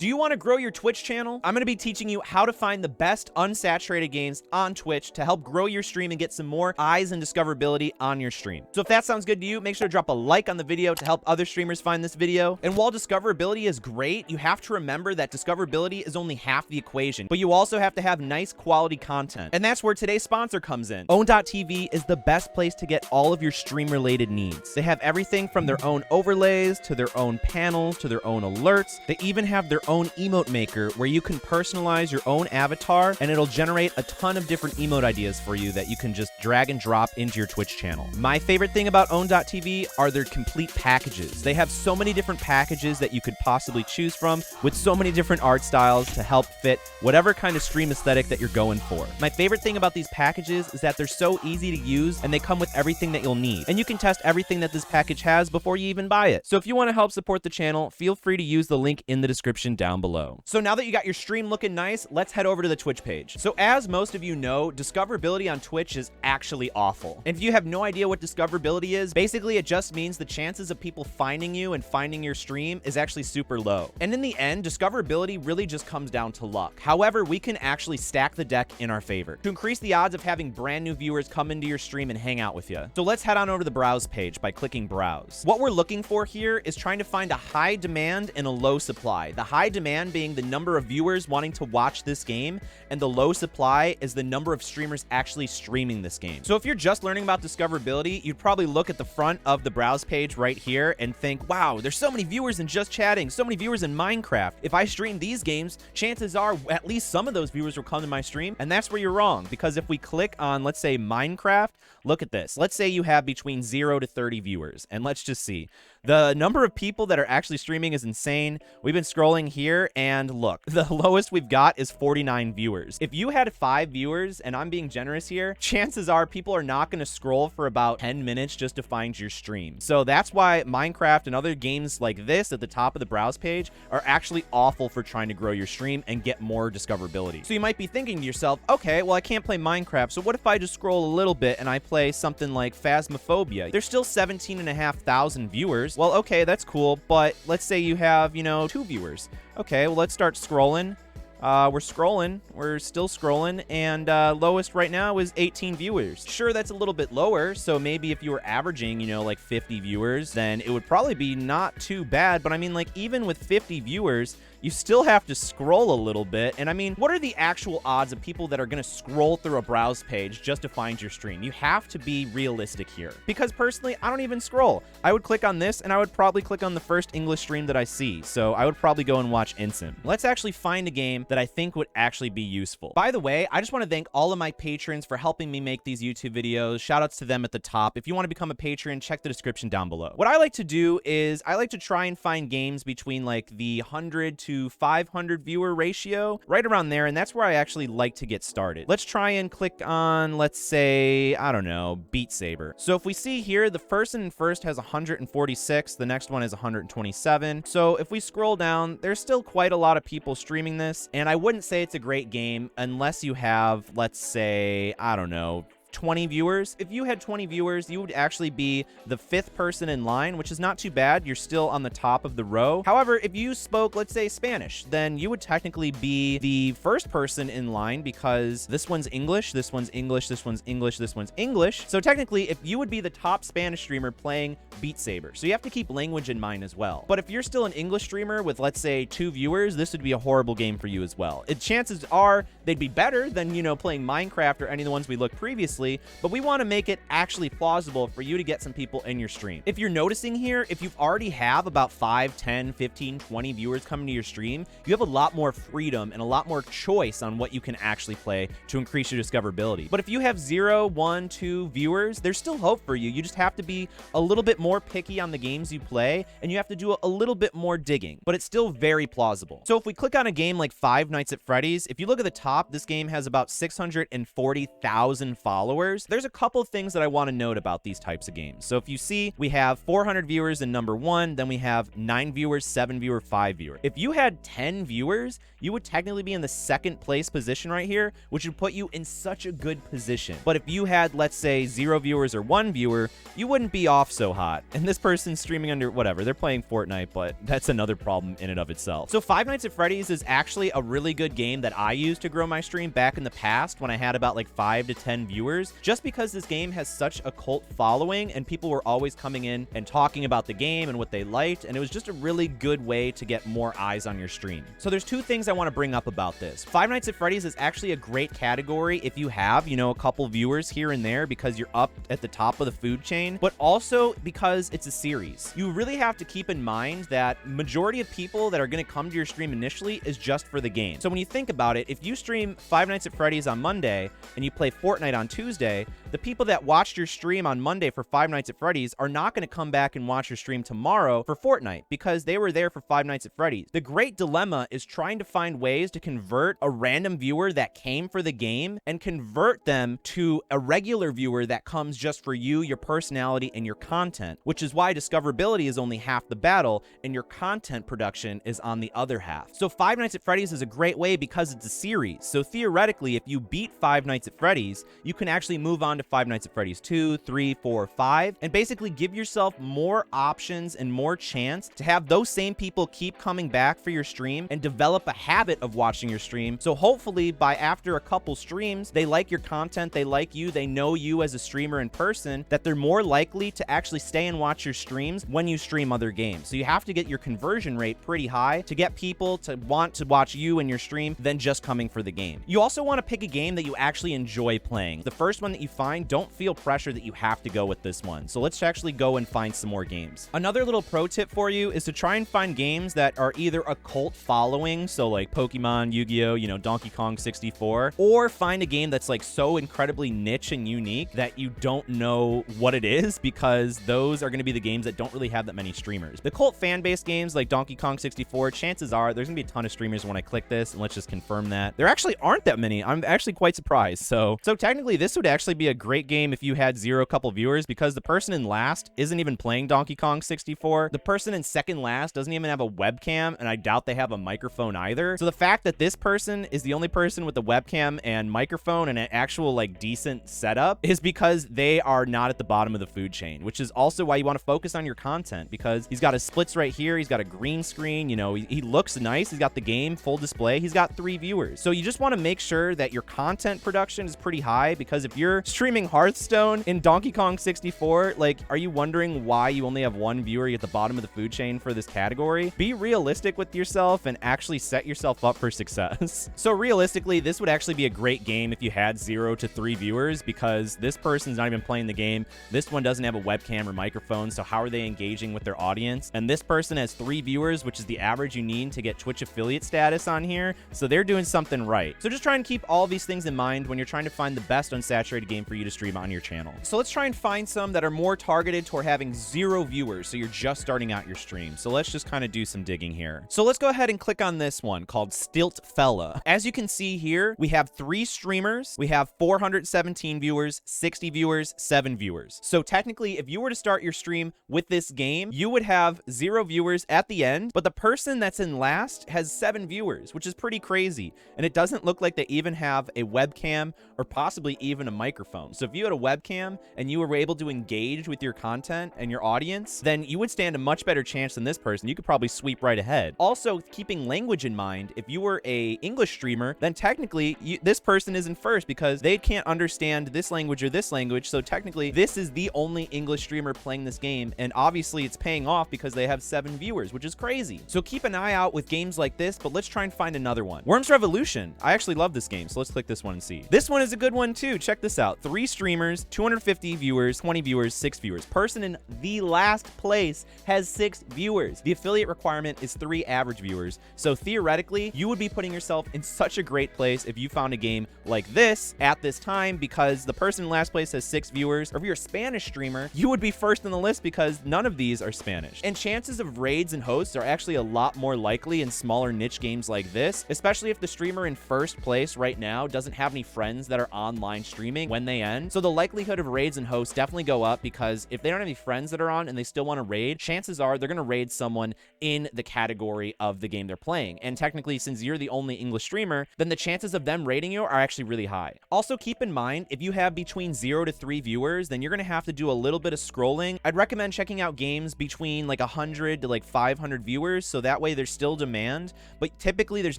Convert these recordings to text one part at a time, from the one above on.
Do you want to grow your Twitch channel? I'm going to be teaching you how to find the best unsaturated games on Twitch to help grow your stream and get some more eyes and discoverability on your stream. So if that sounds good to you, make sure to drop a like on the video to help other streamers find this video. And while discoverability is great, you have to remember that discoverability is only half the equation, but you also have to have nice quality content. And that's where today's sponsor comes in. Own.tv is the best place to get all of your stream related needs. They have everything from their own overlays to their own panels to their own alerts. They even have their own emote maker where you can personalize your own avatar and it'll generate a ton of different emote ideas for you that you can just drag and drop into your Twitch channel. My favorite thing about Own.tv are their complete packages. They have so many different packages that you could possibly choose from with so many different art styles to help fit whatever kind of stream aesthetic that you're going for. My favorite thing about these packages is that they're so easy to use and they come with everything that you'll need. And you can test everything that this package has before you even buy it. So if you want to help support the channel, feel free to use the link in the description down below. So now that you got your stream looking nice, let's head over to the Twitch page. So as most of you know, discoverability on Twitch is actually awful. And if you have no idea what discoverability is, basically it just means the chances of people finding you and finding your stream is actually super low. And in the end, discoverability really just comes down to luck. However, we can actually stack the deck in our favor to increase the odds of having brand new viewers come into your stream and hang out with you. So let's head on over to the browse page by clicking browse. What we're looking for here is trying to find a high demand and a low supply. The high demand being the number of viewers wanting to watch this game, and the low supply is the number of streamers actually streaming this game. So if you're just learning about discoverability, you'd probably look at the front of the browse page right here and think, wow, there's so many viewers in just chatting, so many viewers in Minecraft. If I stream these games, chances are at least some of those viewers will come to my stream. And that's where you're wrong, because if we click on, let's say, Minecraft, look at this. Let's say you have between 0 to 30 viewers, and let's just see. The number of people that are actually streaming is insane. We've been scrolling here, and look, the lowest we've got is 49 viewers. If you had 5 viewers, and I'm being generous here, chances are people are not going to scroll for about 10 minutes just to find your stream. So that's why Minecraft and other games like this at the top of the browse page are actually awful for trying to grow your stream and get more discoverability. So you might be thinking to yourself, okay, well, I can't play Minecraft, so what if I just scroll a little bit and I play something like Phasmophobia? There's still 17,500 viewers. Well, okay, that's cool, but let's say you have, 2 viewers. Okay, well, let's start scrolling. We're still scrolling, and lowest right now is 18 viewers. Sure, that's a little bit lower, so maybe if you were averaging, like 50 viewers, then it would probably be not too bad, but I mean, like, even with 50 viewers, you still have to scroll a little bit. And I mean, what are the actual odds of people that are going to scroll through a browse page just to find your stream? You have to be realistic here. Because personally, I don't even scroll. I would click on this, and I would probably click on the first English stream that I see. So I would probably go and watch Insym. Let's actually find a game that I think would actually be useful. By the way, I just want to thank all of my patrons for helping me make these YouTube videos. Shoutouts to them at the top. If you want to become a patron, check the description down below. What I like to do is I like to try and find games between like the 100 to 500 viewer ratio, right around there, and that's where I actually like to get started. Let's try and click on, let's say, I don't know, Beat Saber. So if we see here, the person in first has 146, the next one is 127. So if we scroll down, there's still quite a lot of people streaming this, and I wouldn't say it's a great game unless you have, let's say, I don't know, 20 viewers. If you had 20 viewers, you would actually be the 5th person in line, which is not too bad. You're still on the top of the row. However, if you spoke, let's say, Spanish, then you would technically be the 1st person in line because this one's English, this one's English, this one's English, this one's English. So technically, if you would be the top Spanish streamer playing Beat Saber. So you have to keep language in mind as well. But if you're still an English streamer with, let's say, 2 viewers, this would be a horrible game for you as well. Chances are they'd be better than, playing Minecraft or any of the ones we looked previously, but we want to make it actually plausible for you to get some people in your stream. If you're noticing here, if you already have about 5, 10, 15, 20 viewers coming to your stream, you have a lot more freedom and a lot more choice on what you can actually play to increase your discoverability. But if you have 0, 1, 2 viewers, there's still hope for you. You just have to be a little bit more picky on the games you play, and you have to do a little bit more digging, but it's still very plausible. So if we click on a game like Five Nights at Freddy's, if you look at the top, this game has about 640,000 followers. followers, there's a couple things that I want to note about these types of games. So if you see, we have 400 viewers in number 1, then we have 9 viewers, 7 viewers, 5 viewers. If you had 10 viewers, you would technically be in the second place position right here, which would put you in such a good position. But if you had, let's say, 0 viewers or 1 viewer, you wouldn't be off so hot. And this person's streaming under whatever, they're playing Fortnite, but that's another problem in and of itself. So Five Nights at Freddy's is actually a really good game that I used to grow my stream back in the past when I had about like 5 to 10 viewers, just because this game has such a cult following and people were always coming in and talking about the game and what they liked, and it was just a really good way to get more eyes on your stream. So there's 2 things I want to bring up about this. Five Nights at Freddy's is actually a great category if you have, you know, a couple viewers here and there because you're up at the top of the food chain, but also because it's a series. You really have to keep in mind that majority of people that are going to come to your stream initially is just for the game. So when you think about it, if you stream Five Nights at Freddy's on Monday and you play Fortnite on Tuesday, the people that watched your stream on Monday for Five Nights at Freddy's are not going to come back and watch your stream tomorrow for Fortnite because they were there for Five Nights at Freddy's. The great dilemma is trying to find ways to convert a random viewer that came for the game and convert them to a regular viewer that comes just for you, your personality, and your content, which is why discoverability is only half the battle and your content production is on the other half. So Five Nights at Freddy's is a great way because it's a series. So theoretically, if you beat Five Nights at Freddy's, you can actually move on to Five Nights at Freddy's 2, 3, 4, 5, and basically give yourself more options and more chance to have those same people keep coming back for your stream and develop a habit of watching your stream. So hopefully by after a couple streams, they like your content, they like you, they know you as a streamer in person, that they're more likely to actually stay and watch your streams when you stream other games. So you have to get your conversion rate pretty high to get people to want to watch you and your stream than just coming for the game. You also want to pick a game that you actually enjoy playing. The first one that you find, don't feel pressure that you have to go with this one. So let's actually go and find some more games. Another little pro tip for you is to try and find games that are either a cult following, so like Pokemon, Yu-Gi-Oh, you know, Donkey Kong 64, or find a game that's like so incredibly niche and unique that you don't know what it is, because those are going to be the games that don't really have that many streamers. The cult fan-based games like Donkey Kong 64, chances are there's going to be a ton of streamers when I click this, and let's just confirm that. There actually aren't that many. I'm actually quite surprised. So technically this would actually be a great game if you had couple viewers, because the person in last isn't even playing Donkey Kong 64. The person in second last doesn't even have a webcam, and I doubt they have a microphone either. So the fact that this person is the only person with a webcam and microphone and an actual like decent setup is because they are not at the bottom of the food chain, which is also why you want to focus on your content, because he's got his splits right here. He's got a green screen, you know, he looks nice. He's got the game full display. He's got 3 viewers. So you just want to make sure that your content production is pretty high, because if you're streaming Hearthstone in Donkey Kong 64, like, are you wondering why you only have 1 viewer at the bottom of the food chain for this category? Be realistic with yourself and actually set yourself up for success. So realistically, this would actually be a great game if you had 0 to 3 viewers, because this person's not even playing the game. This one doesn't have a webcam or microphone, so how are they engaging with their audience? And this person has 3 viewers, which is the average you need to get Twitch affiliate status on here, so they're doing something right. So just try and keep all these things in mind when you're trying to find the best unsaturated game for you to stream on your channel. So let's try and find some that are more targeted toward having 0 viewers, so you're just starting out your stream. So let's just kind of do some digging here. So let's go ahead and click on this one called Stilt Fella. As you can see here, we have 3 streamers. We have 417 viewers, 60 viewers, 7 viewers. So technically, if you were to start your stream with this game, you would have 0 viewers at the end, but the person that's in last has 7 viewers, which is pretty crazy. And it doesn't look like they even have a webcam or possibly even a microphone. So if you had a webcam and you were able to engage with your content and your audience, then you would stand a much better chance than this person. You could probably sweep right ahead. Also, keeping language in mind, if you were a English streamer, then technically this person isn't first because they can't understand this language or this language. So technically this is the only English streamer playing this game, and obviously it's paying off because they have 7 viewers, which is crazy. So keep an eye out with games like this, but let's try and find another one. Worms Revolution. I actually love this game, so let's click this one and see. This one is a good one too. Check this out. 3 streamers, 250 viewers, 20 viewers, 6 viewers. Person in the last place has 6 viewers. The affiliate requirement is 3 average viewers. So theoretically, you would be putting yourself in such a great place if you found a game like this at this time, because the person in last place has 6 viewers. Or if you're a Spanish streamer, you would be first on the list because none of these are Spanish. And chances of raids and hosts are actually a lot more likely in smaller niche games like this, especially if the streamer in first place right now doesn't have any friends that are online streamers streaming when they end. So the likelihood of raids and hosts definitely go up, because if they don't have any friends that are on and they still want to raid, chances are they're going to raid someone in the category of the game they're playing. And technically, since you're the only English streamer, then the chances of them raiding you are actually really high. Also, keep in mind, if you have between 0 to 3 viewers, then you're going to have to do a little bit of scrolling. I'd recommend checking out games between like 100 to like 500 viewers, so that way there's still demand, but typically there's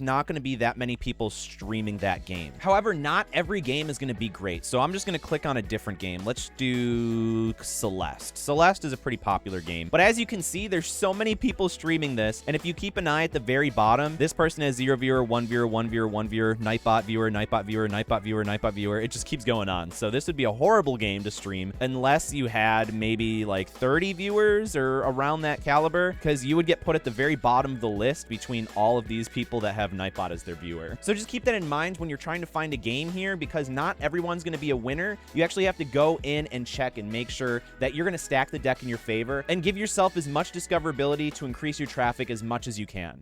not going to be that many people streaming that game. However, not every game is going to be great, so I'm just going to click on a different game. Let's do Celeste. Celeste is a pretty popular game, but as you can see, there's so many people streaming this, and if you keep an eye at the very bottom, this person has 0 viewer, 1 viewer, 1 viewer, 1 viewer, Nightbot viewer, Nightbot viewer, Nightbot viewer, Nightbot viewer. It just keeps going on. So this would be a horrible game to stream unless you had maybe like 30 viewers or around that caliber, because you would get put at the very bottom of the list between all of these people that have Nightbot as their viewer. So just keep that in mind when you're trying to find a game here, because not everyone's going to be a winner. You actually have to go in and check and make sure that you're going to stack the deck in your favor and give yourself as much discoverability to increase your traffic as much as you can.